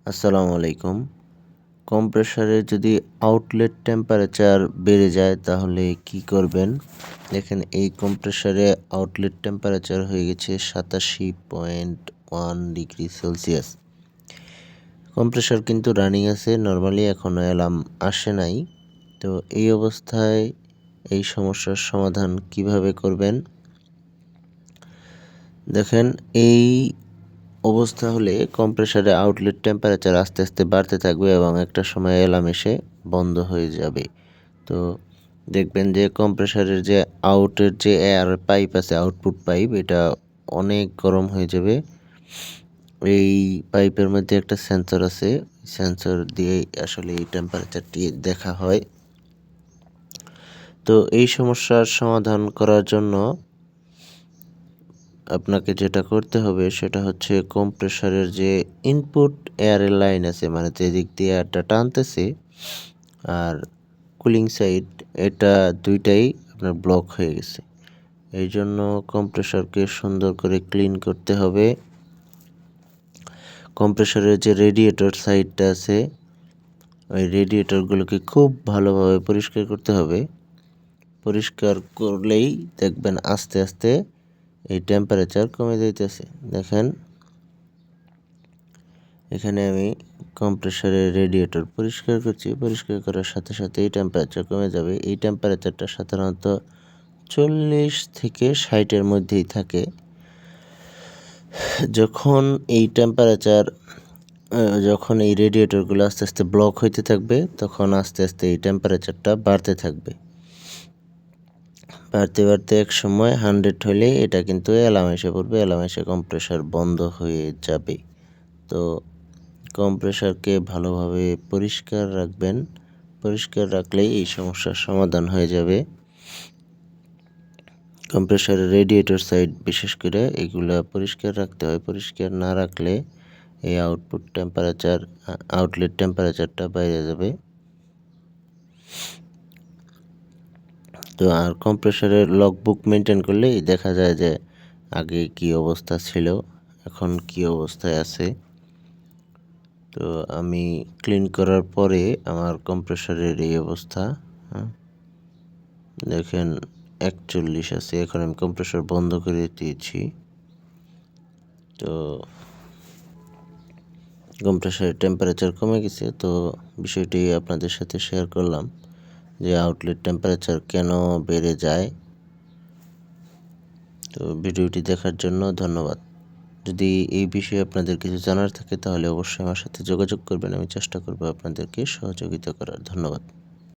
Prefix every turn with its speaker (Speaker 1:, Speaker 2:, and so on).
Speaker 1: আসসালামু আলাইকুম। কম্প্রেসরে যদি আউটলেট টেম্পারেচার বেড়ে যায় তাহলে কি করবেন? দেখেন এই কম্প্রেসরে আউটলেট টেম্পারেচার হয়ে গেছে 87.1 ডিগ্রি সেলসিয়াস। কম্প্রেসর কিন্তু রানিং আছে, নরমালি এখনও অ্যালার্ম আসে নাই। তো এই অবস্থায় এই সমস্যার সমাধান কিভাবে করবেন? দেখেন এই অবস্থা হলে কম্প্রেসরে আউটলেট টেম্পারেচার আস্তে আস্তে বাড়তে থাকবে এবং একটা সময় অ্যালার্ম এসে বন্ধ হয়ে যাবে। তো দেখবেন যে কম্প্রেসরের যে আউটের যে এয়ার পাইপ আছে, আউটপুট পাইপ, এটা অনেক গরম হয়ে যাবে। এই পাইপের মধ্যে একটা সেন্সর আছে, সেন্সর দিয়ে আসলে এই টেম্পারেচারটি দেখা হয়। তো এই সমস্যার সমাধান করার জন্য আপনাকে যেটা করতে হবে সেটা হচ্ছে কম্প্রেসরের যে ইনপুট এয়ারের লাইন আছে, মানে যেদিক দিয়ে এয়ারটা টানতেছে আর কুলিং সাইড, এটা দুইটাই আপনার ব্লক হয়ে গেছে। এই জন্য কম্প্রেসরকে সুন্দর করে ক্লিন করতে হবে। কম্প্রেসরের যে রেডিয়েটর সাইডটা আছে, ওই রেডিয়েটরগুলোকে খুব ভালোভাবে পরিষ্কার করতে হবে। পরিষ্কার করলেই দেখবেন আস্তে আস্তে এই টেম্পারেচার কমে যাইতেছে। দেখেন এখানে আমি কম্প্রেসরের রেডিয়েটর পরিষ্কার করছি, পরিষ্কার করার সাথে সাথে এই টেম্পারেচার কমে যাবে। এই টেম্পারেচারটা সাধারণত 40 থেকে 60-এর মধ্যেই থাকে। যখন এই টেম্পারেচার যখন এই রেডিয়েটরগুলো আস্তে আস্তে ব্লক হইতে থাকবে, তখন আস্তে আস্তে এই টেম্পারেচারটা বাড়তে থাকবে। বাড়তে বাড়তে এক সময় 100 হলে এটা কিন্তু অ্যালার্ম এসে পড়বে, অ্যালার্ম এসে কম্প্রেসর বন্ধ হয়ে যাবে। তো কম্প্রেসরকে ভালোভাবে পরিষ্কার রাখবেন, পরিষ্কার রাখলেই এই সমস্যার সমাধান হয়ে যাবে। কম্প্রেসরের রেডিয়েটর সাইড বিশেষ করে এগুলা পরিষ্কার রাখতে হয়, পরিষ্কার না রাখলে এই আউটলেট টেম্পারেচারটা বাইরে যাবে। তো আর কম্প্রেসরের লগবুক মেনটেন করলেই দেখা যায় যে আগে কি অবস্থা ছিল, এখন কি অবস্থায় আছে। তো আমি ক্লিন করার পরে আমার কম্প্রেসরের এই অবস্থা, দেখেন 41 আছে। এখন আমি কম্প্রেসর বন্ধ করে দিয়েছি। তো কম্প্রেসরের টেম্পারেচার কমে গেছে। তো বিষয়টি আপনাদের সাথে শেয়ার করলাম যে আউটলেট টেম্পারেচার কেন বেড়ে যায়। তো ভিডিওটি দেখার জন্য ধন্যবাদ। যদি এই বিষয়ে আপনাদের কিছু জানার থাকে তাহলে অবশ্যই আমার সাথে যোগাযোগ করবেন, আমি চেষ্টা করব আপনাদেরকে সহযোগিতা করার। ধন্যবাদ।